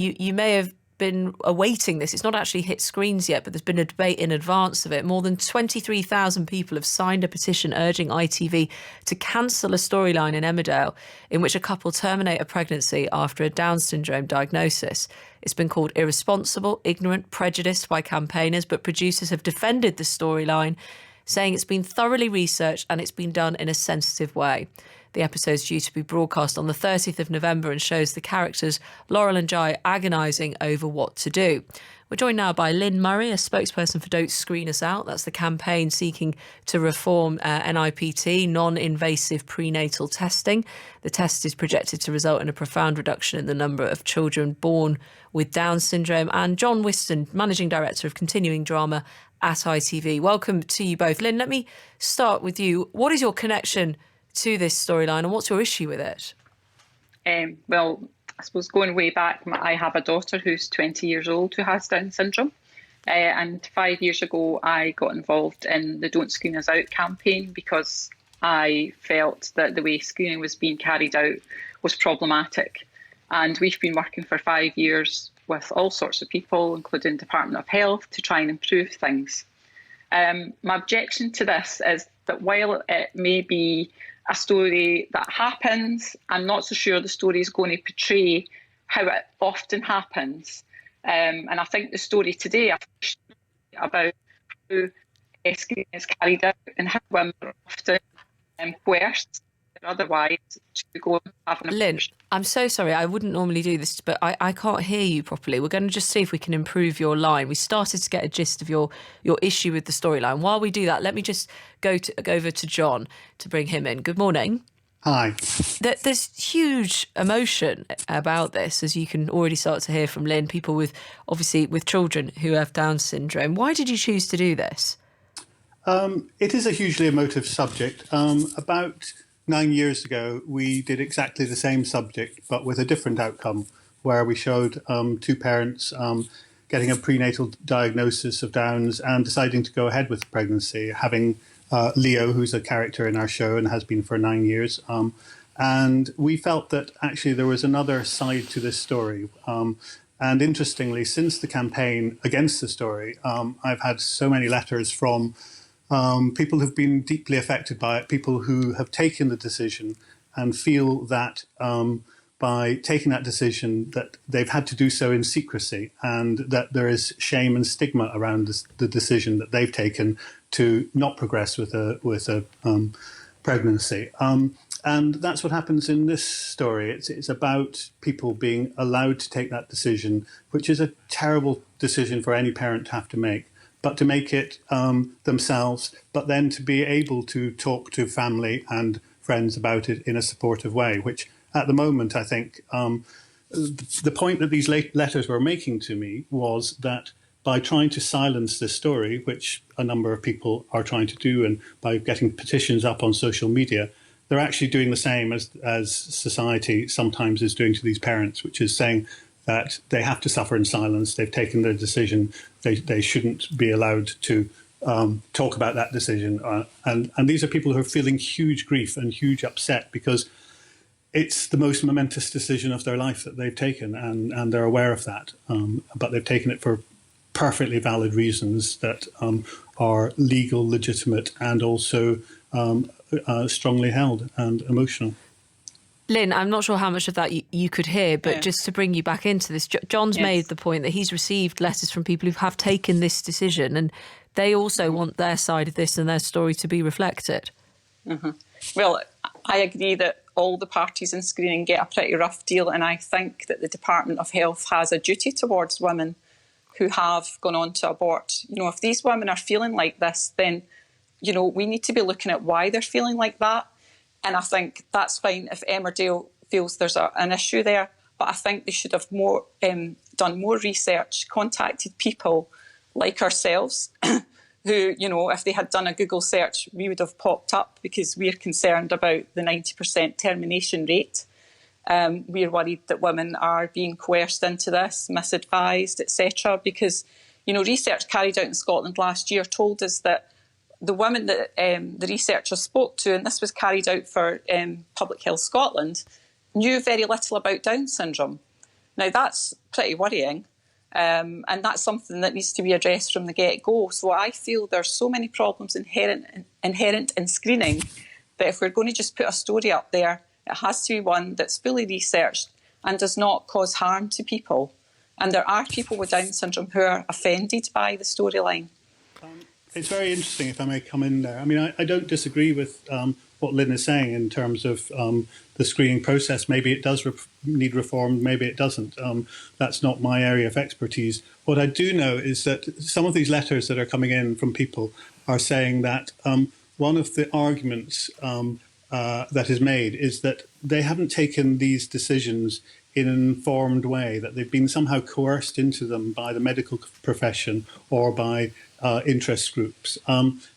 You may have been awaiting this. It's not actually hit screens yet, but there's been a debate in advance of it. More than 23,000 people have signed a petition urging ITV to cancel a storyline in Emmerdale in which a couple terminate a pregnancy after a Down syndrome diagnosis. It's been called irresponsible, ignorant, prejudiced by campaigners, but producers have defended the storyline, saying it's been thoroughly researched and it's been done in a sensitive way. The episode's due to be broadcast on the 30th of November and shows the characters Laurel and Jai agonising over what to do. We're joined now by Lynn Murray, a spokesperson for Don't Screen Us Out. That's the campaign seeking to reform NIPT, non-invasive prenatal testing. The test is projected to result in a profound reduction in the number of children born with Down syndrome. And John Whitson, Managing Director of Continuing Drama at ITV. Welcome to you both. Lynn, let me start with you. What is your connection to this storyline and what's your issue with it? Well, I suppose going way back, I have a daughter who's 20 years old who has Down syndrome. And 5 years ago, I got involved in the Don't Screen Us Out campaign because I felt that the way screening was being carried out was problematic. And we've been working for 5 years with all sorts of people, including Department of Health, to try and improve things. My objection to this is that while it may be a story that happens, I'm not so sure the story is going to portray how it often happens. And I think the story today about how screening is carried out and how women are often coerced otherwise to go and have an Lynn, abortion. I'm so sorry. I wouldn't normally do this, but I can't hear you properly. We're going to just see if we can improve your line. We started to get a gist of your issue with the storyline. While we do that, let me just go over to John to bring him in. Good morning. Hi. There's huge emotion about this, as you can already start to hear from Lynn, people with children who have Down syndrome. Why did you choose to do this? It is a hugely emotive subject. About 9 years ago, we did exactly the same subject, but with a different outcome, where we showed two parents getting a prenatal diagnosis of Downs and deciding to go ahead with the pregnancy, having Leo, who's a character in our show and has been for 9 years. And we felt that actually there was another side to this story. And interestingly, since the campaign against the story, I've had so many letters from people who've been deeply affected by it, people who have taken the decision and feel that by taking that decision that they've had to do so in secrecy and that there is shame and stigma around the decision that they've taken to not progress with a pregnancy. And that's what happens in this story. It's about people being allowed to take that decision, which is a terrible decision for any parent to have to make. But to make it themselves, but then to be able to talk to family and friends about it in a supportive way, which at the moment, I think, the point that these letters were making to me was that by trying to silence this story, which a number of people are trying to do, and by getting petitions up on social media, they're actually doing the same as society sometimes is doing to these parents, which is saying that they have to suffer in silence. They've taken their decision. They shouldn't be allowed to talk about that decision. And these are people who are feeling huge grief and huge upset because it's the most momentous decision of their life that they've taken, and they're aware of that. But they've taken it for perfectly valid reasons that are legal, legitimate, and also strongly held and emotional. Lynn, I'm not sure how much of that you could hear, but just to bring you back into this, John's made the point that he's received letters from people who have taken this decision and they also want their side of this and their story to be reflected. Mm-hmm. Well, I agree that all the parties in screening get a pretty rough deal, and I think that the Department of Health has a duty towards women who have gone on to abort. You know, if these women are feeling like this, then, you know, we need to be looking at why they're feeling like that. And I think that's fine if Emmerdale feels there's an issue there, but I think they should have done more research, contacted people like ourselves, who, you know, if they had done a Google search, we would have popped up because we're concerned about the 90% termination rate. We're worried that women are being coerced into this, misadvised, etc. Because, you know, research carried out in Scotland last year told us that the women that the researcher spoke to, and this was carried out for Public Health Scotland, knew very little about Down syndrome. Now, that's pretty worrying, and that's something that needs to be addressed from the get-go. So I feel there's so many problems inherent in screening that if we're going to just put a story up there, it has to be one that's fully researched and does not cause harm to people. And there are people with Down syndrome who are offended by the storyline. It's very interesting, if I may come in there. I mean, I don't disagree with what Lynn is saying in terms of the screening process. Maybe it does need reform, maybe it doesn't. That's not my area of expertise. What I do know is that some of these letters that are coming in from people are saying that one of the arguments that is made is that they haven't taken these decisions in an informed way, that they've been somehow coerced into them by the medical profession or by interest groups.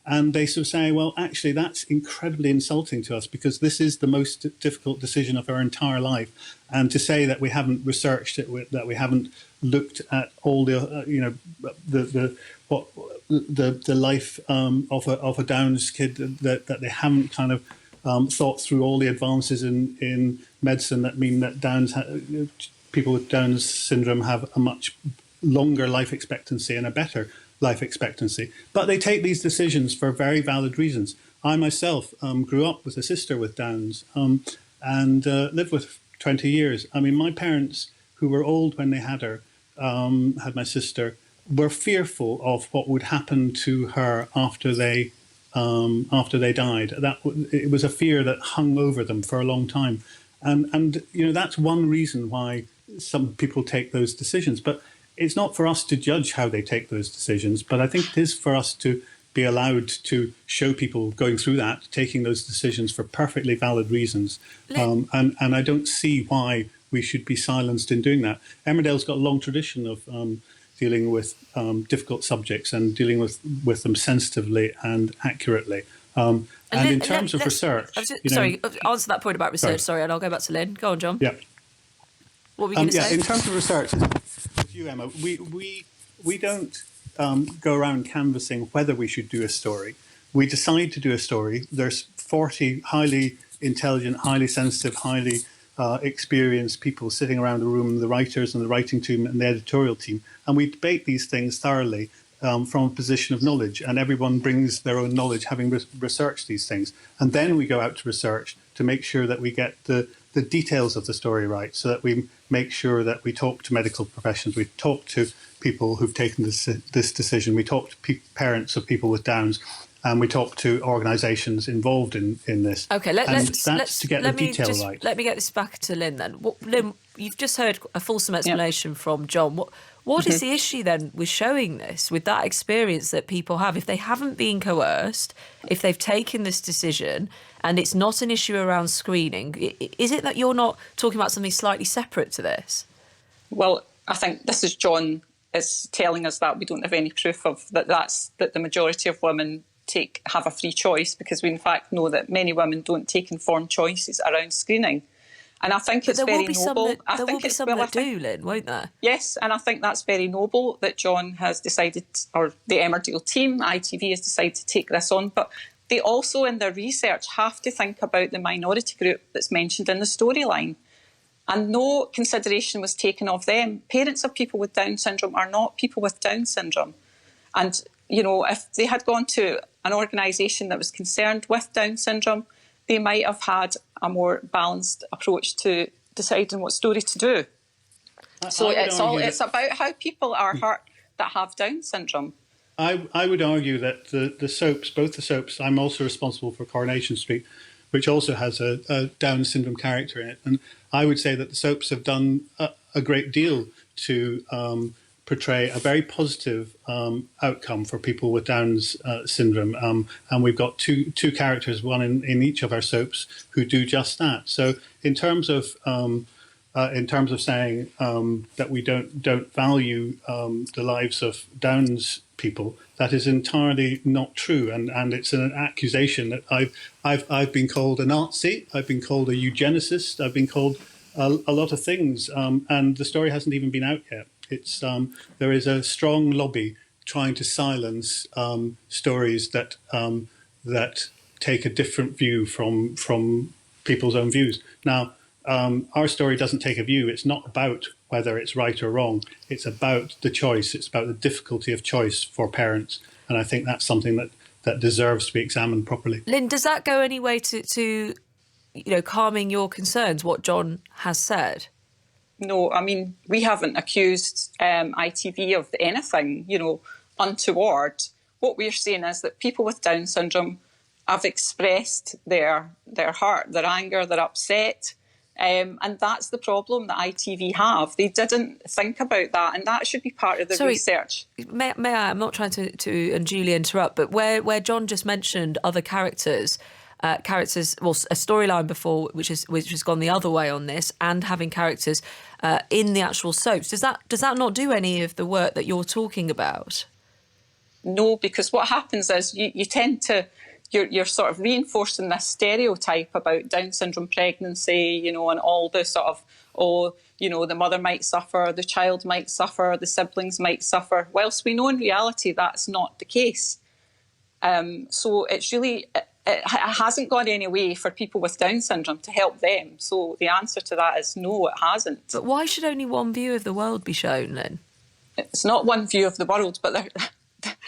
And they sort of say, well, actually, that's incredibly insulting to us because this is the most difficult decision of our entire life. And to say that we haven't researched it, that we haven't looked at all the, the life of a Downs kid, that they haven't kind of thought through all the advances in medicine that mean that people with Down's syndrome have a much longer life expectancy and a better life expectancy. But they take these decisions for very valid reasons. I myself grew up with a sister with Down's and lived with 20 years. I mean, my parents, who were old when they had her, had my sister, were fearful of what would happen to her after they died. It was a fear that hung over them for a long time. And that's one reason why some people take those decisions. But it's not for us to judge how they take those decisions, but I think it is for us to be allowed to show people going through that, taking those decisions for perfectly valid reasons. And I don't see why we should be silenced in doing that. Emmerdale's got a long tradition of dealing with difficult subjects and dealing with them sensitively and accurately. And in terms of research... answer that point about research, sorry, and I'll go back to Lynn. Go on, John. Yeah. What were you going to say? In terms of research, with you, Emma, we don't go around canvassing whether we should do a story. We decide to do a story. There's 40 highly intelligent, highly sensitive, highly experienced people sitting around the room, the writers and the writing team and the editorial team, and we debate these things thoroughly from a position of knowledge, and everyone brings their own knowledge, having researched these things. And then we go out to research to make sure that we get the details of the story right, so that we make sure that we talk to medical professions, we talk to people who've taken this decision, we talk to parents of people with Downs, and we talk to organisations involved in this. Okay, let's get the detail right. Let me get this back to Lynn then. Lynn, you've just heard a fulsome explanation from John. What is the issue then with showing this, with that experience that people have? If they haven't been coerced, if they've taken this decision and it's not an issue around screening, is it that you're not talking about something slightly separate to this? Well, I think this is John is telling us that we don't have any proof of that the majority of women have a free choice, because we in fact know that many women don't take informed choices around screening. And I think it's very noble. There will be some that do, Lynn, won't there? Yes, and I think that's very noble that John has decided, or the Emmerdale team, ITV, has decided to take this on. But they also, in their research, have to think about the minority group that's mentioned in the storyline. And no consideration was taken of them. Parents of people with Down syndrome are not people with Down syndrome. And, if they had gone to an organisation that was concerned with Down syndrome, they might have had a more balanced approach to deciding what story to do. It's about how people are hurt that have Down syndrome. I would argue that the soaps, both the soaps, I'm also responsible for Coronation Street, which also has a Down syndrome character in it. And I would say that the soaps have done a great deal to portray a very positive outcome for people with Down's syndrome. And we've got two characters, one in each of our soaps, who do just that. So in terms of saying that we don't value the lives of Down's people, that is entirely not true, and it's an accusation that I've been called a Nazi, I've been called a eugenicist, I've been called a lot of things, and the story hasn't even been out yet. It's there is a strong lobby trying to silence stories that take a different view from people's own views. Now, our story doesn't take a view. It's not about whether it's right or wrong. It's about the choice. It's about the difficulty of choice for parents. And I think that's something that deserves to be examined properly. Lynn, does that go any way to calming your concerns, what John has said? No, I mean, we haven't accused ITV of anything, untoward. What we're saying is that people with Down syndrome have expressed their hurt, their anger, their upset. And that's the problem that ITV have. They didn't think about that, and that should be part of the research. May I? I'm not trying to unduly interrupt, but where John just mentioned other characters, a storyline before which has gone the other way on this, and having characters in the actual soaps. Does that not do any of the work that you're talking about? No, because what happens is you tend to. You're sort of reinforcing this stereotype about Down syndrome pregnancy, and all the sort of, the mother might suffer, the child might suffer, the siblings might suffer, whilst we know in reality that's not the case. So it's really, it hasn't gone any way for people with Down syndrome to help them. So the answer to that is no, it hasn't. But why should only one view of the world be shown then? It's not one view of the world, but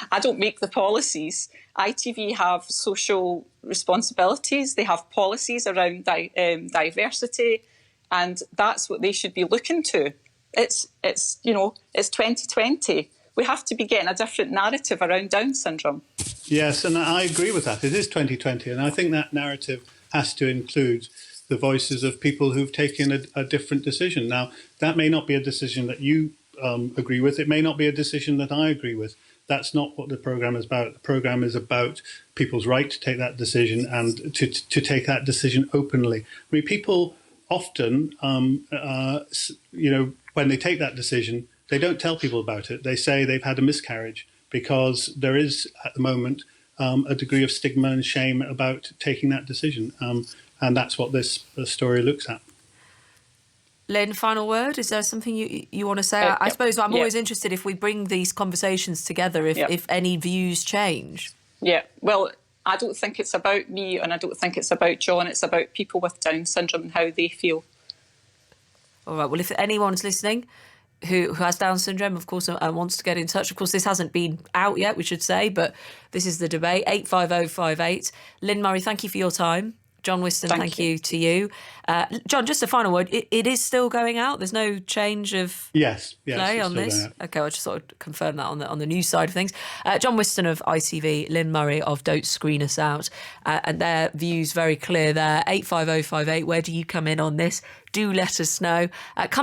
I don't make the policies. ITV have social responsibilities. They have policies around diversity, and that's what they should be looking to. It's 2020. We have to be getting a different narrative around Down syndrome. Yes, and I agree with that. It is 2020, and I think that narrative has to include the voices of people who've taken a different decision. Now, that may not be a decision that you agree with. It may not be a decision that I agree with. That's not what the programme is about. The programme is about people's right to take that decision and to take that decision openly. I mean, people often, when they take that decision, they don't tell people about it. They say they've had a miscarriage because there is, at the moment, a degree of stigma and shame about taking that decision. And that's what this story looks at. Lynn, final word? Is there something you want to say? I suppose I'm always interested if we bring these conversations together, if any views change. Yeah, well, I don't think it's about me and I don't think it's about John. It's about people with Down syndrome and how they feel. All right, well, if anyone's listening who has Down syndrome, of course, and wants to get in touch, of course, this hasn't been out yet, we should say, but this is the debate, 85058. Lynn Murray, thank you for your time. John Whitson, thank you to you. John, just a final word. It is still going out. There's no change of play on this. Okay, I just thought I'd confirm that on the news side of things. John Whitson of ITV, Lynn Murray of Don't Screen Us Out, and their views very clear there. 85058. Where do you come in on this? Do let us know.